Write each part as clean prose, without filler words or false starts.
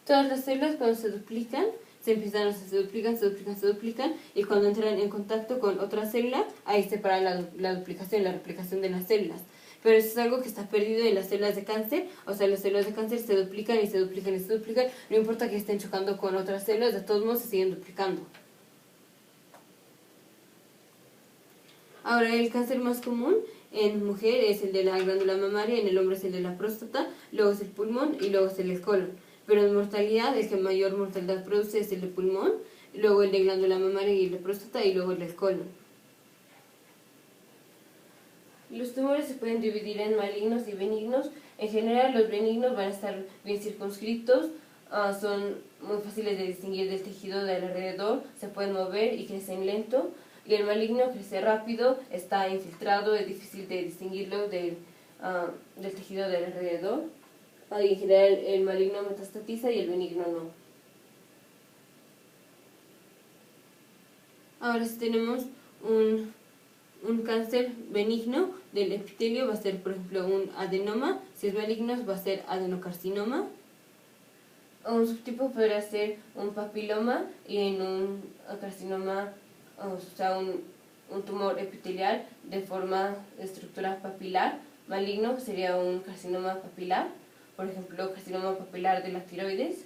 Todas las células cuando se duplican, se duplican, y cuando entran en contacto con otra célula, ahí se para la duplicación, la replicación de las células. Pero eso es algo que está perdido en las células de cáncer, o sea, las células de cáncer se duplican y se duplican y se duplican, no importa que estén chocando con otras células, de todos modos se siguen duplicando. Ahora, el cáncer más común en mujer es el de la glándula mamaria, en el hombre es el de la próstata, luego es el pulmón y luego es el colon. Pero en mortalidad, el que mayor mortalidad produce es el de pulmón, luego el de glándula mamaria y el de próstata y luego el del colon. Los tumores se pueden dividir en malignos y benignos. En general, los benignos van a estar bien circunscritos, son muy fáciles de distinguir del tejido de alrededor, se pueden mover y crecen lento. Y el maligno crece rápido, está infiltrado, es difícil de distinguirlo del tejido del alrededor. En general, el maligno metastatiza y el benigno no. Ahora, si tenemos un cáncer benigno del epitelio, va a ser, por ejemplo, un adenoma. Si es maligno, va a ser adenocarcinoma. Un subtipo podría ser un papiloma, y en un carcinoma, o sea, un tumor epitelial de forma de estructura papilar. Maligno sería un carcinoma papilar, por ejemplo, carcinoma papilar de la tiroides.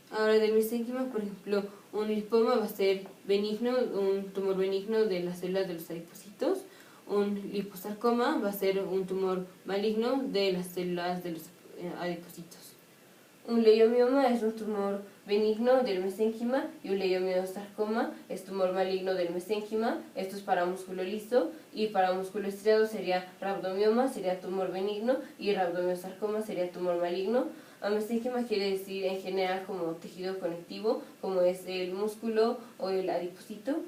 Ahora, del mesénquima, por ejemplo, un lipoma va a ser benigno, un tumor benigno de las células de los adipocitos. Un liposarcoma va a ser un tumor maligno de las células de los adipocitos. Un leiomioma es un tumor benigno del mesénquima, y un leiomiosarcoma es tumor maligno del mesénquima. Esto es para músculo liso, y para músculo estriado sería rhabdomioma, sería tumor benigno, y rhabdomiosarcoma sería tumor maligno. Mesénquima quiere decir en general como tejido conectivo, como es el músculo o el adipocito.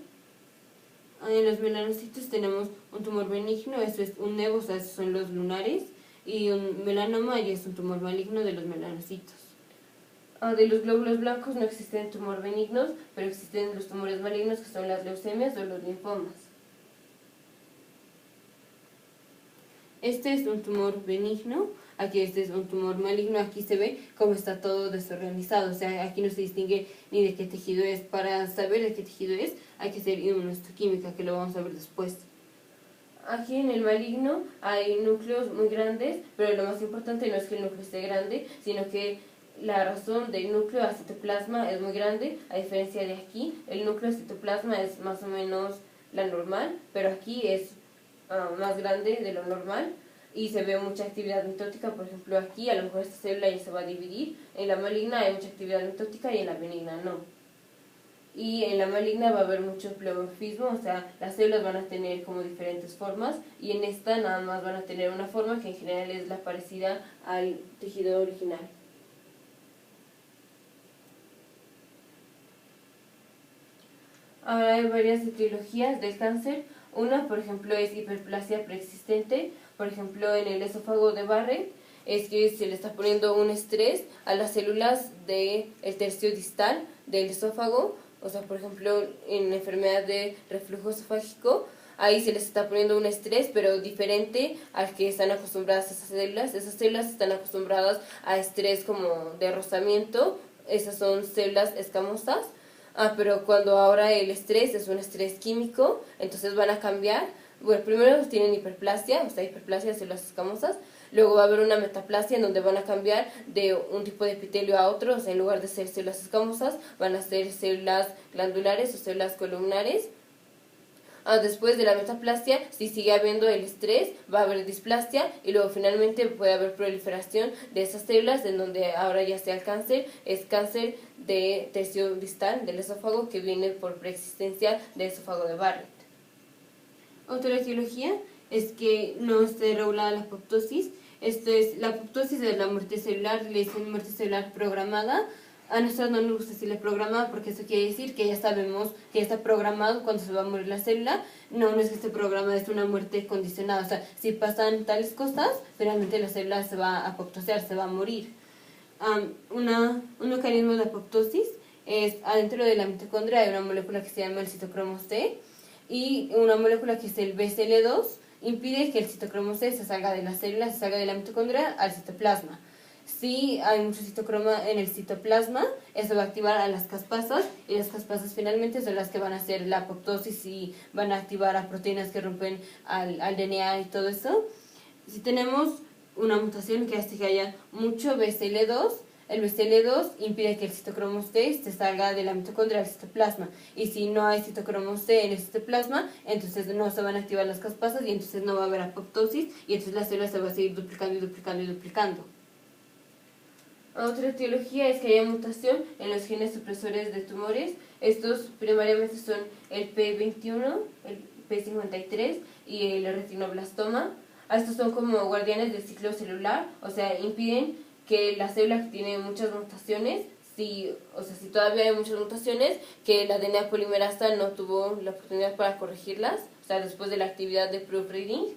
En los melanocitos tenemos un tumor benigno, eso es un nevo, o sea, esos son los lunares, y un melanoma ya es un tumor maligno de los melanocitos. De los glóbulos blancos no existen tumores benignos, pero existen los tumores malignos, que son las leucemias o los linfomas. Este es un tumor benigno, aquí este es un tumor maligno. Aquí se ve cómo está todo desorganizado, o sea, aquí no se distingue ni de qué tejido es. Para saber de qué tejido es, hay que hacer inmunohistoquímica, que lo vamos a ver después. Aquí en el maligno hay núcleos muy grandes, pero lo más importante no es que el núcleo esté grande, sino que la razón del núcleo a citoplasma es muy grande. A diferencia de aquí, el núcleo a citoplasma es más o menos la normal, pero aquí es más grande de lo normal, y se ve mucha actividad mitótica. Por ejemplo, aquí a lo mejor esta célula ya se va a dividir. En la maligna hay mucha actividad mitótica y en la benigna no. Y en la maligna va a haber mucho pleomorfismo, o sea, las células van a tener como diferentes formas, y en esta nada más van a tener una forma que en general es la parecida al tejido original. Ahora, hay varias etiologías del cáncer. Una, por ejemplo, es hiperplasia preexistente. Por ejemplo, en el esófago de Barrett es que se le está poniendo un estrés a las células del tercio distal del esófago. O sea, por ejemplo, en la enfermedad de reflujo esofágico, ahí se les está poniendo un estrés, pero diferente al que están acostumbradas esas células. Esas células están acostumbradas a estrés como de rozamiento. Esas son células escamosas. Pero cuando ahora el estrés es un estrés químico, entonces van a cambiar. Bueno, primero tienen hiperplasia, o sea, hiperplasia de células escamosas. Luego va a haber una metaplasia, en donde van a cambiar de un tipo de epitelio a otro. O sea, en lugar de ser células escamosas, van a ser células glandulares o células columnares. Después de la metaplasia, si sigue habiendo el estrés, va a haber displasia, y luego finalmente puede haber proliferación de esas células, en donde ahora ya sea el cáncer, es cáncer de tercio distal del esófago, que viene por preexistencia del esófago de Barrett. Otra etiología es que no esté regulada la apoptosis. Esto es, la apoptosis es la muerte celular, le dicen muerte celular programada. A nosotros no nos gusta decirle programada, porque eso quiere decir que ya sabemos que ya está programado cuando se va a morir la célula. No es que esté programada, es una muerte condicionada. O sea, si pasan tales cosas, finalmente la célula se va a apoptosear, se va a morir. Un mecanismo de apoptosis es adentro de la mitocondria hay una molécula que se llama el citocromo C, y una molécula que es el BCL2 impide que el citocromo C se salga de la célula, se salga de la mitocondria al citoplasma. si hay mucho citocroma en el citoplasma, eso va a activar a las caspasas, y las caspasas finalmente son las que van a hacer la apoptosis y van a activar a proteínas que rompen al DNA y todo eso. Si tenemos una mutación que hace que haya mucho BCL2, el BCL2 impide que el citocromo C se salga de la mitocondria al citoplasma. Y si no hay citocromo C en el citoplasma, entonces no se van a activar las caspasas y entonces no va a haber apoptosis y entonces la célula se va a seguir duplicando y duplicando y duplicando. Otra etiología es que haya mutación en los genes supresores de tumores. Estos primariamente son el P21, el P53 y el retinoblastoma. Estos son como guardianes del ciclo celular, o sea, impiden que la célula que tiene muchas mutaciones, si todavía hay muchas mutaciones, que el ADN polimerasa no tuvo la oportunidad para corregirlas, o sea, después de la actividad de proofreading.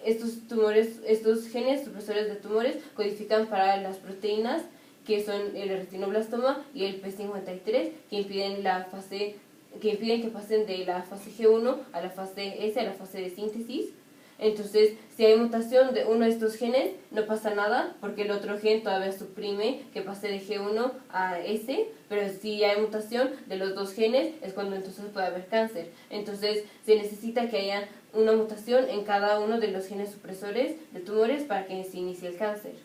Estos genes supresores de tumores codifican para las proteínas que son el retinoblastoma y el P53, que impiden que pasen de la fase G1 a la fase S, a la fase de síntesis. Entonces, si hay mutación de uno de estos genes, no pasa nada, porque el otro gen todavía suprime que pase de G1 a S, pero si hay mutación de los dos genes, es cuando entonces puede haber cáncer. Entonces, se necesita que haya una mutación en cada uno de los genes supresores de tumores para que se inicie el cáncer.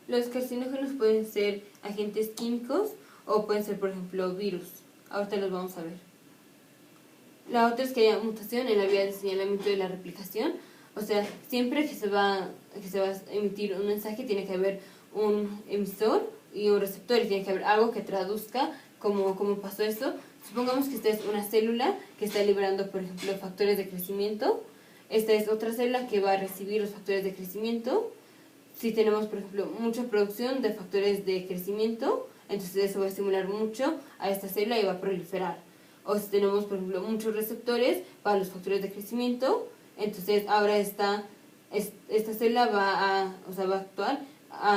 Los carcinógenos pueden ser agentes químicos o pueden ser, por ejemplo, virus. Ahorita los vamos a ver. La otra es que haya mutación en la vía de señalamiento de la replicación. O sea, siempre que se va a emitir un mensaje tiene que haber un emisor y un receptor, y tiene que haber algo que traduzca cómo pasó eso. Supongamos que esta es una célula que está liberando, por ejemplo, factores de crecimiento. Esta es otra célula que va a recibir los factores de crecimiento. Si tenemos, por ejemplo, mucha producción de factores de crecimiento, entonces eso va a estimular mucho a esta célula y va a proliferar. O si tenemos, por ejemplo, muchos receptores para los factores de crecimiento, entonces ahora esta célula va a actuar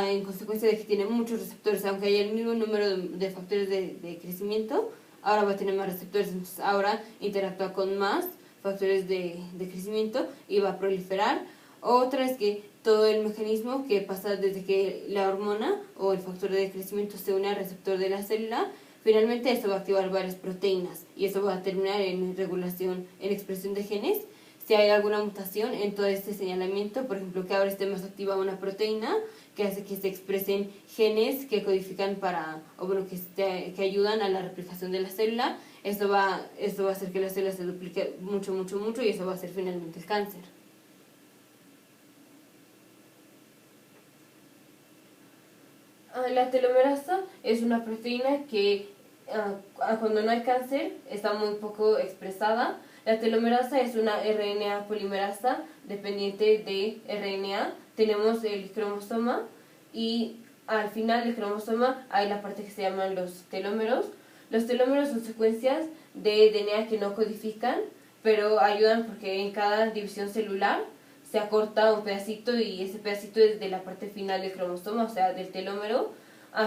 en consecuencia de que tiene muchos receptores. Aunque haya el mismo número de factores de crecimiento, ahora va a tener más receptores, entonces ahora interactúa con más factores de crecimiento y va a proliferar. Otra es que todo el mecanismo que pasa desde que la hormona o el factor de crecimiento se une al receptor de la célula, finalmente eso va a activar varias proteínas y eso va a terminar en regulación, en expresión de genes. Si hay alguna mutación en todo este señalamiento, por ejemplo, que ahora esté más activa una proteína que hace que se expresen genes que codifican que ayudan a la replicación de la célula, esto va a hacer que la célula se duplique mucho, mucho, mucho, y eso va a hacer finalmente el cáncer. La telomerasa es una proteína que cuando no hay cáncer está muy poco expresada. La telomerasa es una RNA polimerasa dependiente de RNA. Tenemos el cromosoma y al final del cromosoma hay la parte que se llaman los telómeros. Los telómeros son secuencias de DNA que no codifican, pero ayudan porque en cada división celular se acorta un pedacito y ese pedacito es de la parte final del cromosoma, o sea, del telómero.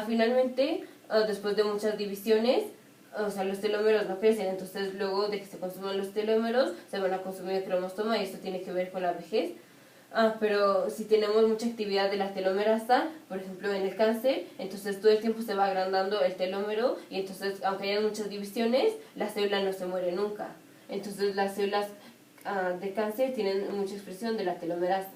Finalmente, después de muchas divisiones, los telómeros no crecen, entonces luego de que se consuman los telómeros, se van a consumir el cromosoma y esto tiene que ver con la vejez. Pero si tenemos mucha actividad de la telomerasa, por ejemplo en el cáncer, entonces todo el tiempo se va agrandando el telómero y entonces aunque haya muchas divisiones, la célula no se muere nunca. Entonces las células de cáncer tienen mucha expresión de la telomerasa.